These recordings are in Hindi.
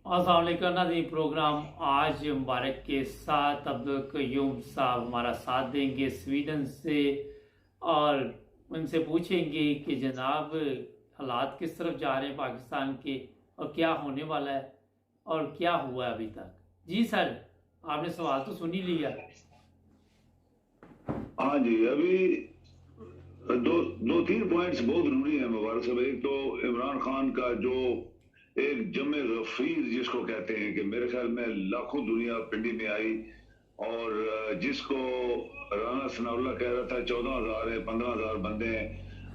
अस्सलाम वालेकुम नाज़रीन। प्रोग्राम आज मुबारक के साथ अब्दुल कयूम साहब हमारा साथ देंगे स्वीडन से, और उनसे पूछेंगे कि जनाब हालात किस तरफ जा रहे हैं पाकिस्तान के, और क्या होने वाला है और क्या हुआ है अभी तक। जी सर, आपने सवाल तो सुन ही लिया। हाँ जी। अभी दो दो तीन पॉइंट्स बहुत जरूरी हैं मुबारक साहब। एक तो इमरान खान का जो एक जमे गफीर जिसको कहते हैं, कि मेरे ख्याल में लाखों दुनिया पिंडी में आई, और जिसको राना सनाउल्लाह कह रहा था 14,000 है, 15,000 बंदे हैं।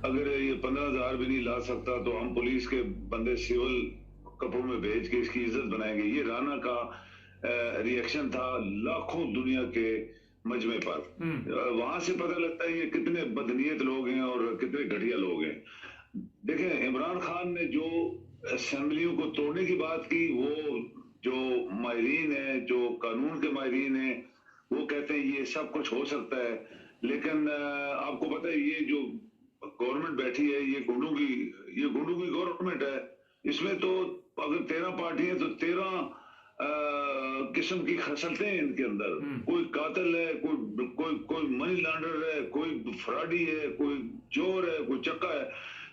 अगर ये 15,000 भी नहीं ला सकता तो हम पुलिस के बंदे सिविल कपड़ों में भेज के इसकी इज्जत बनाएंगे। ये राना का रिएक्शन था लाखों दुनिया के मजमे पर। वहां से पता लगता है ये कितने बदनीयत लोग हैं और कितने घटिया लोग हैं। देखें, इमरान खान ने जो असेंबलियों को तोड़ने की बात की, वो जो माहिरीन है, जो कानून के माहिरीन है, वो कहते हैं ये सब कुछ हो सकता है। लेकिन आपको पता है ये जो गवर्नमेंट बैठी है, ये गुंडों की गवर्नमेंट है। इसमें तो अगर 13 पार्टी है तो 13 किस्म की खसलतें हैं इनके अंदर। कोई कातिल है, कोई कोई कोई मनी लॉन्डर है, कोई फ्रॉडी है, कोई चोर है, कोई चक्का है।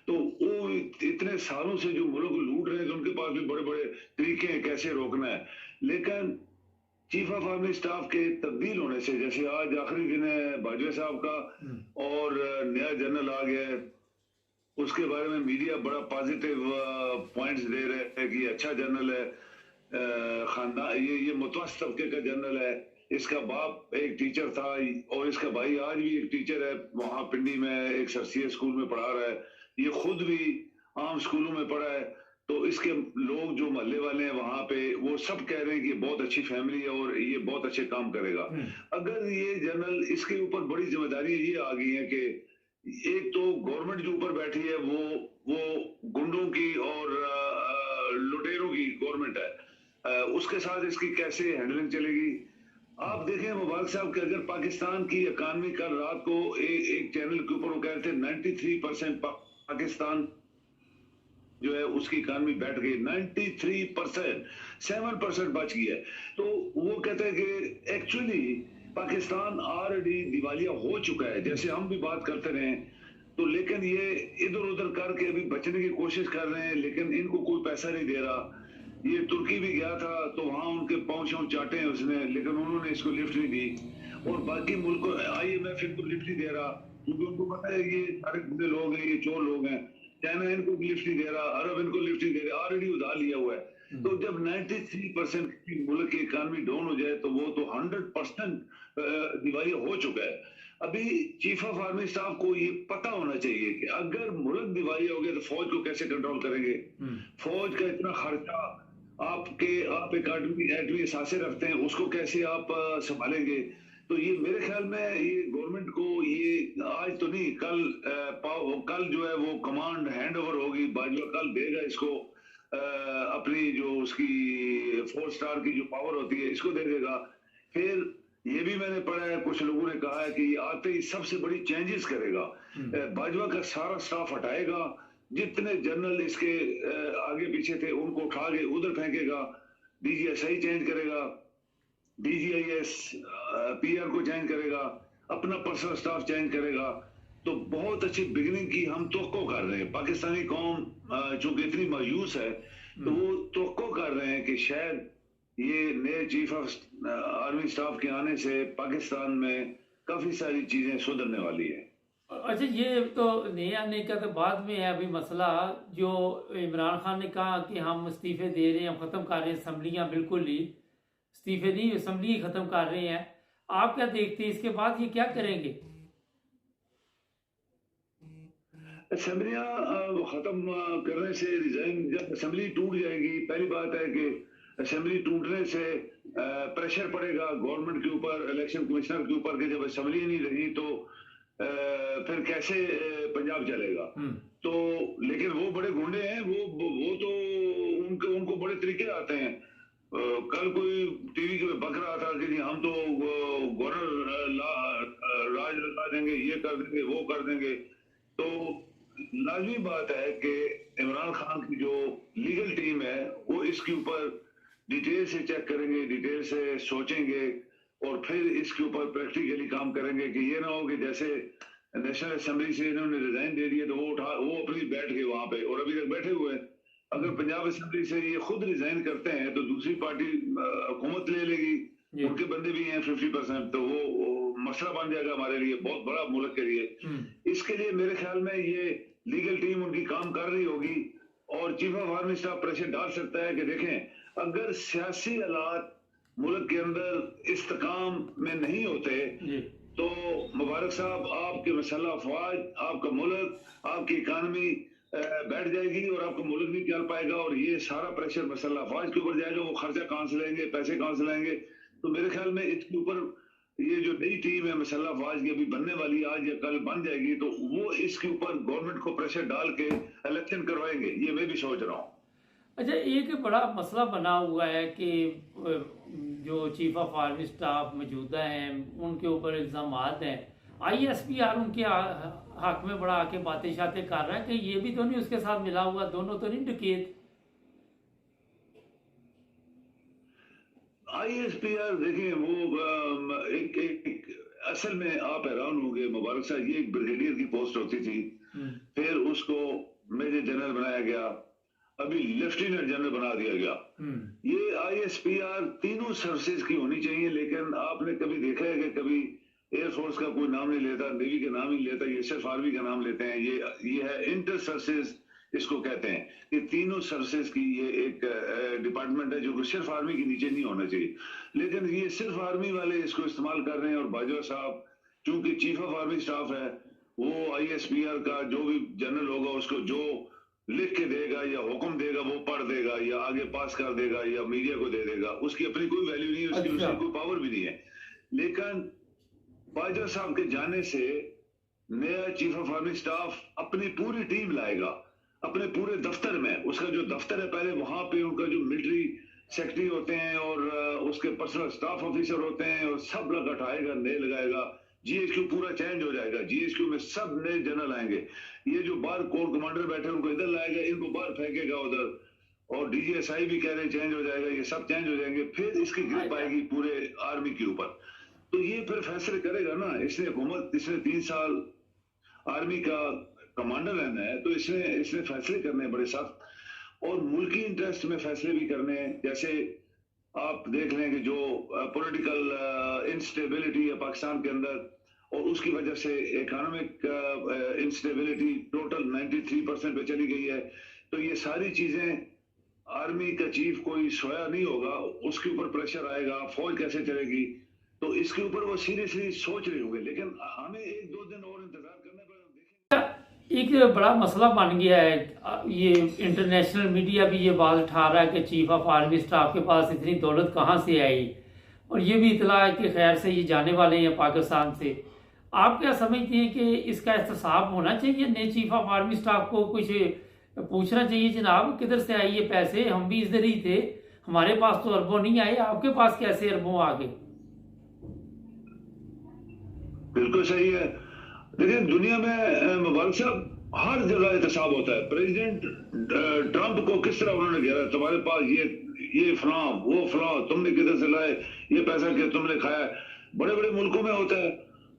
तो वो इतने सालों से जो मुल्क लूट रहे हैं, तो उनके पास भी बड़े बड़े तरीके हैं कैसे रोकना है। लेकिन चीफ ऑफ आर्मी स्टाफ के तब्दील होने से, जैसे आज आखिरी दिन है बाजवा साहब का और नया जनरल आ गया है, उसके बारे में मीडिया बड़ा पॉजिटिव पॉइंट्स दे रहे हैं कि अच्छा जनरल है, खानदान ये मुतवस्सित तबके का जनरल है। इसका बाप एक टीचर था और इसका भाई आज भी एक टीचर है, वहां पिंडी में एक सरसिया स्कूल में पढ़ा रहा है। ये खुद भी आम स्कूलों में पढ़ा है। तो इसके लोग जो मोहल्ले वाले हैं वहां पे, वो सब कह रहे हैं कि बहुत अच्छी फैमिली है और ये बहुत अच्छे काम करेगा। अगर ये जनरल, इसके ऊपर बड़ी जिम्मेदारी ये आ गई है कि एक तो गवर्नमेंट जो ऊपर बैठी है वो गुंडों की और लुटेरों की गवर्नमेंट है। उसके साथ इसकी कैसे हैंडलिंग चलेगी। आप देखें मुबारक साहब कि अगर पाकिस्तान की इकानमी कल रात को एक चैनल के ऊपर वो कह रहे थे 93% पाकिस्तान जो है उसकी इकानमी बैठ गई, 93%, 7% बच गई है। तो वो कहते हैं कि एक्चुअली पाकिस्तान ऑलरेडी दिवालिया हो चुका है, जैसे हम भी बात करते रहे। तो लेकिन ये इधर उधर करके अभी बचने की कोशिश कर रहे हैं, लेकिन इनको कोई पैसा नहीं दे रहा। ये तुर्की भी गया था तो वहां उनके पाँव चाटे हैं उसने, लेकिन उन्होंने इसको लिफ्ट नहीं दी। और बाकी मुल्कों IMF इनको लिफ्ट नहीं दे रहा, क्योंकि उनको पता है ये सारे बुरे लोग हैं, ये चोर लोग हैं। चाइना इनको लिफ्ट नहीं दे रहा, अरब इनको लिफ्ट नहीं दे रहा, ऑलरेडी उधार लिया हुआ है। तो जब 93% की मुल्क की इकानमी डाउन हो जाए तो वो तो 100% दिवालिया हो चुका है। अभी चीफ ऑफ आर्मी स्टाफ को ये पता होना चाहिए कि अगर मुल्क दिवालिया हो गया तो फौज को कैसे कंट्रोल करेंगे। फौज का इतना खर्चा, आप एक एटमी असासे रखते हैं, उसको कैसे आप संभालेंगे। तो ये मेरे ख्याल में ये गवर्नमेंट को ये आज तो नहीं, कल जो है वो कमांड हैंड ओवर होगी। बाजवा कल देगा इसको अपनी जो उसकी 4 स्टार की जो पावर होती है इसको दे देगा। फिर ये भी मैंने पढ़ा है, कुछ लोगों ने कहा है कि ये आते ही सबसे बड़ी चेंजेस करेगा। बाजवा का सारा स्टाफ हटाएगा, जितने जनरल इसके आगे पीछे थे उनको उठा के उधर फेंकेगा। DGSI चेंज करेगा, DGIS PR को चेंज करेगा, अपना पर्सनल स्टाफ चेंज करेगा। तो बहुत अच्छी बिगिनिंग की हम तवक्को कर रहे हैं। पाकिस्तानी कौम चूंकि इतनी मायूस है, तो वो तवक्को कर रहे हैं कि शायद ये नए चीफ ऑफ आर्मी स्टाफ के आने से पाकिस्तान में काफी सारी चीजें सुधरने वाली है। अच्छा, ये तो नए आने का तो बाद में है। अभी मसला जो इमरान खान ने कहा कि हम इस्तीफे दे रहे हैं, हम ख़त्म कर रहे हैं असम्बलियाँ, बिल्कुल ही इस्तीफे नहीं, असम्बली ही ख़त्म कर रहे हैं। आप क्या देखते हैं इसके बाद ये क्या करेंगे? असेंबलियां खत्म करने से, रिजाइन, जब असेंबली टूट जाएगी, पहली बात है कि असेंबली टूटने से प्रेशर पड़ेगा गवर्नमेंट के ऊपर, इलेक्शन कमिश्नर के ऊपर, कि जब असेंबली नहीं रही तो फिर कैसे पंजाब चलेगा। तो लेकिन वो बड़े गुंडे हैं, वो तो उनको बड़े तरीके आते हैं। कल कोई टीवी पे बक रहा था कि जी हम तो गवर्नर राज लगा देंगे, ये कर देंगे, वो कर देंगे। तो लाजमी बात है कि इमरान खान की जो लीगल टीम है वो इसके ऊपर डिटेल से चेक करेंगे, डिटेल से सोचेंगे और फिर इसके ऊपर प्रैक्टिकली काम करेंगे कि ये ना हो कि जैसे नेशनल असेंबली से इन्होंने रिजाइन दे दिया तो वो अपनी बैठ गए वहां पे और अभी तक बैठे हुए हैं। अगर पंजाब असेंबली से ये खुद रिजाइन करते हैं तो दूसरी पार्टी हुकूमत ले लेगी, उनके बंदे भी हैं 50%, तो वो मसला बन जाएगा हमारे लिए, बहुत बड़ा मुल्क के लिए। इसके लिए मेरे ख्याल में ये लीगल टीम उनकी काम कर रही होगी और chief of army staff pressure डाल सकता है कि देखें अगर सियासी हालात मुल्क के अंदर इस्तेकाम में नहीं होते तो मुबारक साहब आपके मसल्ह अफवाज, आपका मुल्क, आपकी इकानमी बैठ जाएगी और आपका मुल्क नहीं चल पाएगा और ये सारा प्रेशर मसल्ह अफवाज के ऊपर जाएगा। वो खर्चा कहां से लेंगे, पैसे कहां से लेंगे? तो मेरे ख्याल में इसके ऊपर ये जो नई टीम है मसल्ह अफवाज की अभी बनने वाली, आज या कल बन जाएगी, तो वो इसके ऊपर गवर्नमेंट को प्रेशर डाल के इलेक्शन करवाएंगे, ये मैं भी सोच रहा हूँ। अच्छा, एक बड़ा मसला बना हुआ है कि जो चीफ ऑफ आर्मी स्टाफ मौजूदा हैं उनके ऊपर इल्ज़ाम हैं, ISPR उनके हक में बड़ा आके बातें शातें कर रहा है कि ये भी तो नहीं उसके साथ मिला हुआ, दोनों तो नहीं डकैत। ISPR देखिए वो एक असल में आप हैरान होंगे मुबारक साहब, ये एक ब्रिगेडियर की पोस्ट होती थी, फिर उसको मेजर जनरल बनाया गया, अभी लेफ्टिनेंट जनरल बना दिया गया। ये ISPR तीनों सर्विसेज की होनी चाहिए, लेकिन आपने कभी देखा है कि कभी एयरफोर्स का कोई नाम नहीं लेता, नेवी का नाम ही लेता, ये सिर्फ आर्मी का नाम लेते हैं। ये है इंटर सर्विसेज इसको कहते हैं कि तीनों सर्विसेज की ये एक डिपार्टमेंट है जो सिर्फ आर्मी के नीचे नहीं होना चाहिए, लेकिन ये सिर्फ आर्मी वाले इसको इस्तेमाल कर रहे हैं। और बाजवा साहब चूंकि चीफ ऑफ आर्मी स्टाफ है, वो ISPR का जो भी जनरल होगा उसको जो लिख के देगा या हुक्म देगा वो पढ़ देगा या आगे पास कर देगा या मीडिया को दे देगा, उसकी अपनी कोई वैल्यू नहीं है, उसकी कोई पावर भी नहीं है। लेकिन बाजवा साहब के जाने से नया चीफ ऑफ आर्मी स्टाफ अपनी पूरी टीम लाएगा अपने पूरे दफ्तर में। उसका जो दफ्तर है पहले वहां पे उनका जो मिलिट्री सेक्रेटरी होते हैं और उसके पर्सनल स्टाफ ऑफिसर होते हैं और सब लोग हटाएगा, नए लगाएगा। GHQ पूरा चेंज हो जाएगा, GHQ में सब नए जनरल आएंगे। ये जो बाहर कोर कमांडर बैठे उनको इधर लाएगा, इनको बाहर फेंकेगा उधर, और DGSI भी कह रहे चेंज हो जाएगा, ये सब चेंज हो जाएंगे। फिर इसकी ग्रिप आएगी पूरे आर्मी के ऊपर, तो ये फिर फैसले करेगा ना। इसने हुकूमत, इसने 3 साल आर्मी का कमांडर रहना है, तो इसने फैसले करने हैं बड़े सख्त और मुल्की इंटरेस्ट में फैसले भी करने हैं। जैसे आप देख लें कि जो पॉलिटिकल इंस्टेबिलिटी है पाकिस्तान के अंदर और उसकी वजह से इकोनॉमिक इंस्टेबिलिटी टोटल 93% पे चली गई है, तो ये सारी चीजें आर्मी का चीफ कोई सोया नहीं होगा, उसके ऊपर प्रेशर आएगा, फौज कैसे चलेगी, तो इसके ऊपर वो सीरियसली सोच रहे होंगे। लेकिन हमें 1-2 दिन और इंतजार करना पड़ेगा। एक बड़ा मसला बन गया है, ये इंटरनेशनल मीडिया भी ये बात उठा रहा है कि चीफ ऑफ आर्मी स्टाफ के पास इतनी दौलत कहाँ से आई, और ये भी इतला है कि खैर से ये जाने वाले हैं पाकिस्तान से। आप क्या समझते हैं कि इसका एहतसाब होना चाहिए? नए चीफ ऑफ आर्मी स्टाफ को कुछ पूछना चाहिए, जनाब किधर से आई ये पैसे, हम भी इधर ही थे, हमारे पास तो अरबों नहीं आए, आपके पास कैसे अरबों आ गए? बिल्कुल सही है। देखिए दुनिया में मुबारक साहब हर जगह एहतसाब होता है। प्रेसिडेंट ट्रंप को किस तरह उन्होंने घेरा, तुम्हारे पास ये फलां वो फलां, तुमने किधर से लाए ये पैसा, कि तुमने खाया। बड़े बड़े मुल्कों में होता है।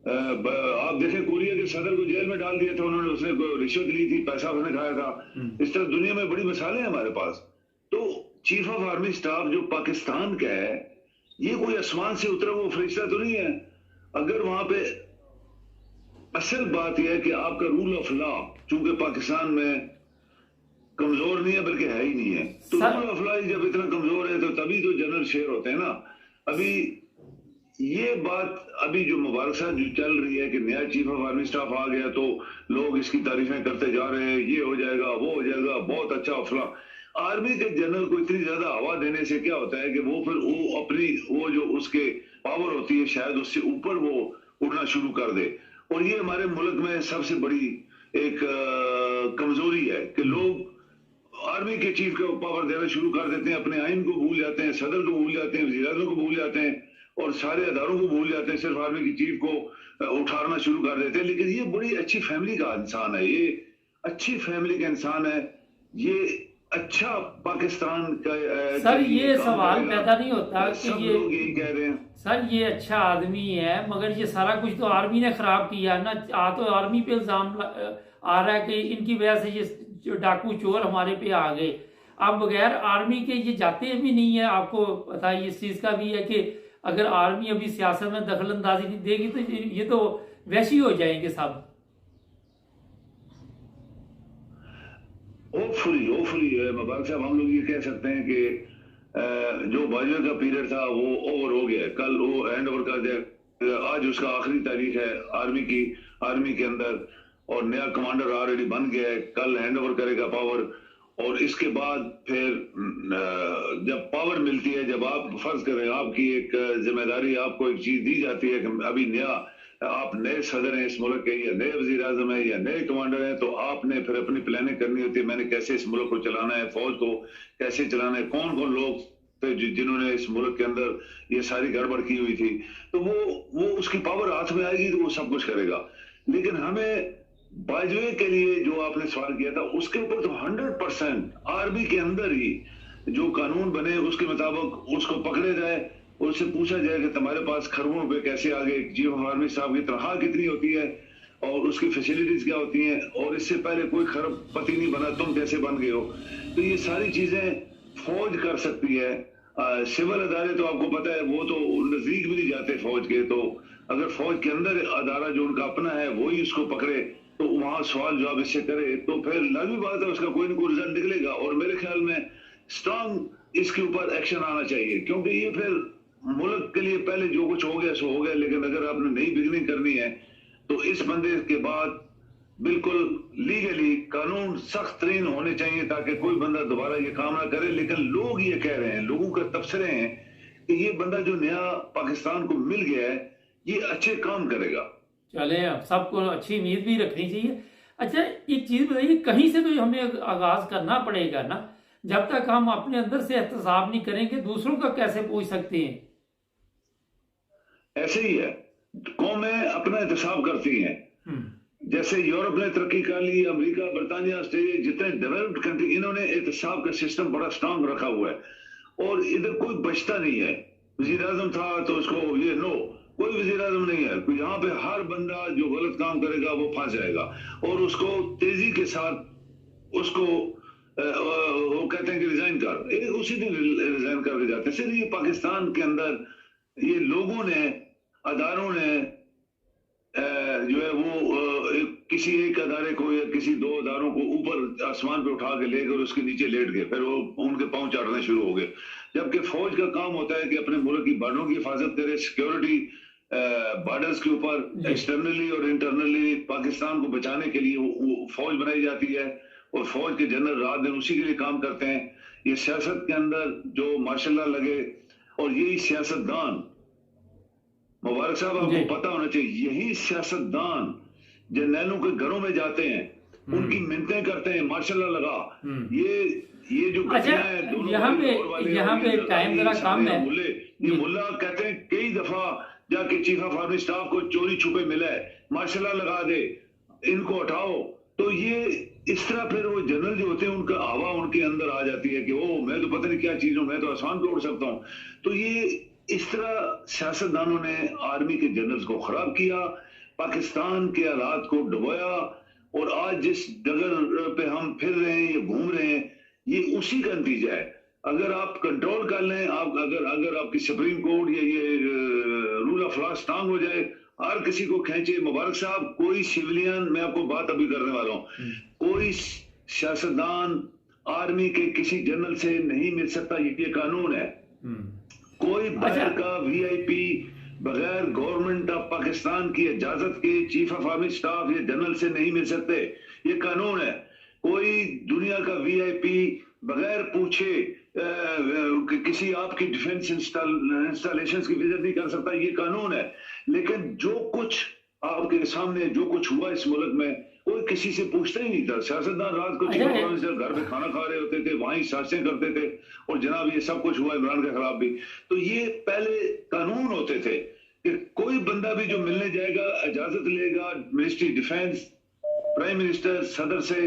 आप देखें कोरिया के सदर को जेल में डाल दिया था उन्होंने, उसने रिश्वत ली थी, पैसा उसने खाया था। इस तरह दुनिया में बड़ी मिसालें हैं हमारे पास। तो चीफ ऑफ आर्मी स्टाफ जो पाकिस्तान का है, ये कोई आसमान से उतरा वो फरिश्ता तो नहीं है। अगर वहां पे असल बात यह है कि आपका रूल ऑफ लॉ चूंकि पाकिस्तान में कमजोर नहीं है बल्कि है ही नहीं है, तो रूल ऑफ लॉ जब इतना कमजोर है तो तभी तो जनरल शेयर होते हैं ना। अभी ये बात अभी जो मुबारक साहब जो चल रही है कि नया चीफ ऑफ आर्मी स्टाफ आ गया तो लोग इसकी तारीफें करते जा रहे हैं, ये हो जाएगा वो हो जाएगा, बहुत अच्छा फला। आर्मी के जनरल को इतनी ज्यादा हवा देने से क्या होता है कि वो फिर वो अपनी वो जो उसके पावर होती है शायद उससे ऊपर वो उड़ना शुरू कर दे। और ये हमारे मुल्क में सबसे बड़ी एक कमजोरी है कि लोग आर्मी के चीफ को पावर देना शुरू कर देते हैं, अपने आइन को भूल जाते हैं, सदर को भूल जाते हैं, वज़ीर-ए-आज़म को भूल जाते हैं और सारे अदारों को भूल जाते हैं, सिर्फ आर्मी की चीफ को उठाना शुरू कर देते हैं। लेकिन ये बड़ी अच्छी फैमिली का इंसान है, ये अच्छी फैमिली का इंसान है, ये अच्छा पाकिस्तान का सर ये काम सवाल करेगा। पैदा नहीं होता कि सब ये, लोग यही कह रहे हैं। सर ये अच्छा आदमी है, मगर ये सारा कुछ तो आर्मी ने खराब किया ना। तो आर्मी पे इल्जाम आ रहा है कि इनकी वजह से ये जो डाकू चोर हमारे पे आ गए। अब बगैर आर्मी के ये जाते भी नहीं है। आपको पता है इस चीज का भी है कि अगर आर्मी अभी सियासत में दखल अंदाजी नहीं देगी तो ये तो वैसे ही हो जाएंगे सब। होपफुली मुबारक साहब, हम लोग ये कह सकते हैं कि जो बाजवा का पीरियड था वो ओवर हो गया। कल वो हैंड ओवर कर दिया, आज उसका आखिरी तारीख है आर्मी के अंदर, और नया कमांडर ऑलरेडी बन गया है। कल हैंड ओवर करेगा पावर, और इसके बाद फिर जब पावर मिलती है, जब आप फर्ज करें आपकी एक जिम्मेदारी, आपको एक चीज दी जाती है कि अभी नया आप नए सदर हैं इस मुल्क के, या नए वजीर आजम है, या नए कमांडर हैं, तो आपने फिर अपनी प्लानिंग करनी होती है। मैंने कैसे इस मुल्क को चलाना है, फौज को कैसे चलाना है, कौन कौन लोग थे जिन्होंने इस मुल्क के अंदर ये सारी गड़बड़ की हुई थी, तो वो उसकी पावर हाथ में आएगी तो वो सब कुछ करेगा। लेकिन हमें बाजवे के लिए जो आपने सवाल किया था उसके ऊपर तो 100% आर्मी के अंदर ही जो कानून बने उसके मुताबिक उसको पकड़े जाए और उससे पूछा जाए कि तुम्हारे पास खरबों रुपए कैसे आ गए, चीफ ऑफ आर्मी साहब की तनख्वाह कितनी होती है और उसकी फैसिलिटीज क्या होती हैं, और इससे पहले कोई खरबपति नहीं बना, तुम कैसे बन गए हो। तो ये सारी चीजें फौज कर सकती है। सिविल अदारे तो आपको पता है वो तो नजदीक भी नहीं जाते फौज के, तो अगर फौज के अंदर अदारा जो उनका अपना है वही उसको पकड़े तो वहां सवाल जवाब इससे करे तो फिर लाजमी बात है उसका कोई ना कोई रिजल्ट निकलेगा। और मेरे ख्याल में स्ट्रांग इसके ऊपर एक्शन आना चाहिए, क्योंकि ये फिर मुल्क के लिए पहले जो कुछ हो गया सो हो गया, लेकिन अगर आपने नई बिगनिंग करनी है तो इस बंदे के बाद बिल्कुल लीगली कानून सख्त तरीन होने चाहिए ताकि कोई बंदा दोबारा ये काम ना करे। लेकिन लोग ये कह रहे हैं, लोगों के तबसरे हैं कि ये बंदा जो नया पाकिस्तान को मिल गया है ये अच्छे काम करेगा। चले, अब सबको अच्छी उम्मीद भी रखनी चाहिए। अच्छा एक चीज बताइए, कहीं से तो हमें आगाज करना पड़ेगा ना। जब तक हम अपने अंदर से एहतसाब नहीं करेंगे दूसरों का कैसे पूछ सकते हैं। ऐसे ही है, कौमें अपना एहतसाब करती हैं। जैसे यूरोप ने तरक्की कर ली, अमेरिका, बरतानिया, ऑस्ट्रेलिया, जितने डेवलप्ड कंट्री, इन्होंने एहतसाब का सिस्टम बड़ा स्ट्रांग रखा हुआ है और इधर कोई बचता नहीं है। वजीर आजम था तो उसको ये नो, कोई वजीर आजम नहीं है, यहाँ पे हर बंदा जो गलत काम करेगा वो फंस जाएगा और उसको तेजी के साथ उसको वो कहते हैं कि रिजाइन कर, उसी दिन रिजाइन करके जाते हैं। सिर्फ ये पाकिस्तान के अंदर ये लोगों ने, अदारों ने जो है वो किसी एक अदारे को या किसी दो अदारों को ऊपर आसमान पे उठा के लेकर उसके नीचे लेट गए, फिर वो उनके पांव चाटने शुरू हो गए। जबकि फौज का काम होता है कि अपने मुल्क की बॉर्डरों की हिफाजत करे, सिक्योरिटी बॉर्डर्स के ऊपर एक्सटर्नली और इंटरनली पाकिस्तान को बचाने के लिए वो फौज बनाई जाती है और फौज के जनरल रात दिन उसी के लिए काम करते हैं। ये सियासत के अंदर जो माशाल्लाह लगे, और यही सियासतदान, मुबारक साहब आपको पता होना चाहिए, यही सियासतदान जर्नैलों के घरों में जाते हैं, उनकी मिन्नतें करते हैं, माशाल्लाह लगा। ये जो अच्छा, यहाँ पे टाइम जरा कम है। ये मुल्ला कहते हैं कई दफा जाके चीफ ऑफ आर्मी स्टाफ को चोरी छुपे मिला है, माशाल्लाह लगा दे, इनको उठाओ। तो ये इस तरह फिर वो जनरल जो होते हैं उनका हवा उनके अंदर आ जाती है कि ओ मैं तो पता नहीं क्या चीज हूं, मैं तो आसमान पे उड़ सकता हूं। तो ये इस तरह सियासतदानों ने आर्मी के जनरल्स को खराब किया, पाकिस्तान के हालात को डुबोया, और आज जिस डगर पे हम फिर रहे हैं या घूम रहे हैं ये उसी का नतीजा है। अगर आप कंट्रोल कर लें, आप अगर आपकी सुप्रीम कोर्ट या ये रूल ऑफ लॉ स्ट्रांग हो जाए, हर किसी को खींचे, मुबारक साहब कोई सिविलियन, मैं आपको बात अभी करने वाला हूं, कोई सियासतदान आर्मी के किसी जनरल से नहीं मिल सकता, ये कानून है। कोई बाहर का वीआईपी बगैर गवर्नमेंट ऑफ पाकिस्तान की इजाजत के चीफ ऑफ आर्मी स्टाफ या जनरल से नहीं मिल सकते, ये कानून है। कोई दुनिया का वीआईपी बगैर पूछे किसी आपकी डिफेंस इंस्टॉलेशंस की विजिट नहीं कर सकता, ये कानून है। लेकिन जो कुछ आपके सामने जो कुछ हुआ इस मुल्क में, कोई किसी से पूछता ही नहीं था। सियासतदान रात को घर पे खाना खा रहे होते थे, वहीं साजिशें करते थे, और जनाब ये सब कुछ हुआ इमरान के खिलाफ भी। तो ये पहले कानून होते थे कि कोई बंदा भी जो मिलने जाएगा इजाजत लेगा मिनिस्ट्री डिफेंस, प्राइम मिनिस्टर, सदर से,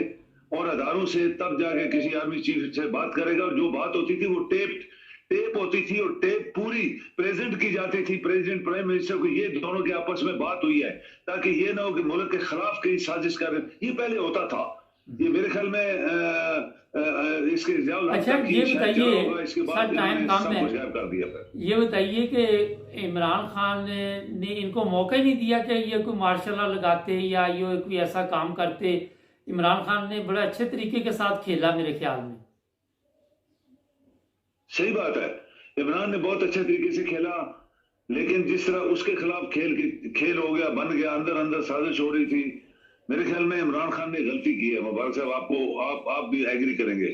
और अदारों से, तब जाके किसी आर्मी चीफ से बात करेगा। और जो बात होती थी वो टेप होती थी, और टेप पूरी प्रेजेंट की जाती थी प्रेसिडेंट प्राइम मिनिस्टर को, ये दोनों के आपस में बात हुई है, ताकि ये ना हो कि मुल्क के खिलाफ कहीं साजिश कर रहे। ये पहले होता था, ये मेरे ख्याल में इसके अच्छा ये बताइए इसके सर, बाद टाइम कम है, कर दिया था। ये बताइए कि इमरान खान ने इनको मौका ही नहीं दिया कि ये कोई मार्शल लॉ लगाते या ये कोई ऐसा काम करते। इमरान खान ने बड़े अच्छे तरीके के साथ खेला मेरे ख्याल में। सही बात है, इमरान ने बहुत अच्छे तरीके से खेला, लेकिन जिस तरह उसके खिलाफ खेल हो गया, बन गया, अंदर अंदर साजिश हो रही थी, मेरे ख्याल में इमरान खान ने गलती की है। मुबारक साहब, आप भी एग्री करेंगे।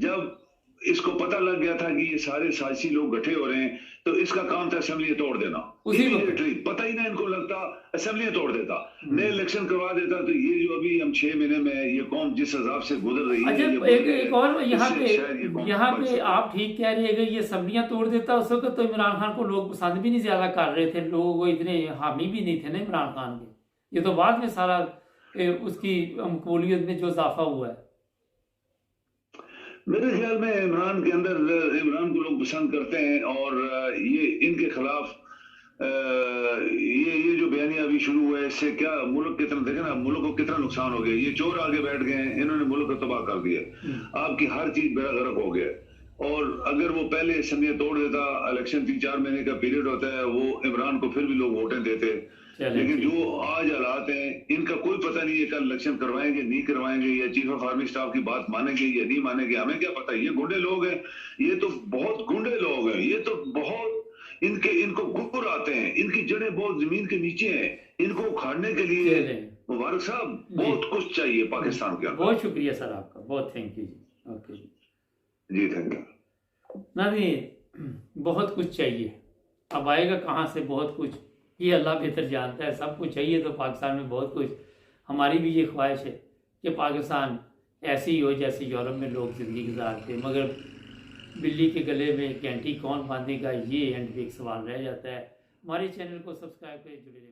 जब इसको पता लग गया था कि ये सारे साजिशी लोग इकट्ठे हो रहे हैं, तो इसका काम था असेंबली तोड़ देना। इमीडिएटली, पता ही ना इनको लगता, असेंबली तोड़ देता, नए इलेक्शन करवा देता। तो ये जो अभी हम 6 महीने में ये कौम जिस हिसाब से गुजर रही है, एक और यहाँ पे आप ठीक कह रहे हैं, ये असेंबलियां तोड़ देता उस वक्त तो इमरान खान को लोग पसंद भी नहीं ज्यादा कर रहे थे, लोग वो इतने हामी भी नहीं थे ना इमरान खान के। ये तो बाद में सारा उसकी मकबूलियत में जो इजाफा हुआ है। मेरे ख्याल में इमरान के अंदर, इमरान को लोग पसंद करते हैं, और ये इनके खिलाफ ये जो बयानिया अभी शुरू हुआ है, इससे क्या मुल्क कितना, देखे ना मुल्क को कितना नुकसान हो गया। ये चोर आगे बैठ गए हैं, इन्होंने मुल्क को तबाह कर दिया, आपकी हर चीज बेड़ा गर्क हो गया। और अगर वो पहले असेंबली तोड़ देता, इलेक्शन 3-4 महीने का पीरियड होता है, वो इमरान को फिर भी लोग वोटें देते। लेकिन जो आज हालात हैं, इनका कोई पता नहीं है कल इलेक्शन करवाएंगे नहीं करवाएंगे, या चीफ ऑफ आर्मी स्टाफ की बात मानेंगे या नहीं मानेंगे, हमें क्या पता। ये गुंडे लोग हैं, ये तो बहुत गुंडे लोग हैं, ये तो बहुत इनको गुर आते हैं, इनकी जड़ें बहुत जमीन के नीचे हैं। इनको उखाड़ने के लिए मुबारक साहब बहुत कुछ चाहिए पाकिस्तान के अंदर। बहुत शुक्रिया सर आपका, बहुत thank you ji. Okay ji, thank you. नहीं, बहुत कुछ चाहिए, अब आएगा कहाँ से बहुत कुछ, ये अल्लाह बेहतर जानता है। सब कुछ चाहिए तो पाकिस्तान में बहुत कुछ। हमारी भी ये ख्वाहिश है कि पाकिस्तान ऐसे ही हो जैसे यूरोप में लोग ज़िंदगी गुजारते, मगर बिल्ली के गले में घंटी कौन बांधेगा, ये एंड पे एक सवाल रह जाता है। हमारे चैनल को सब्सक्राइब करें, जुड़े रहें।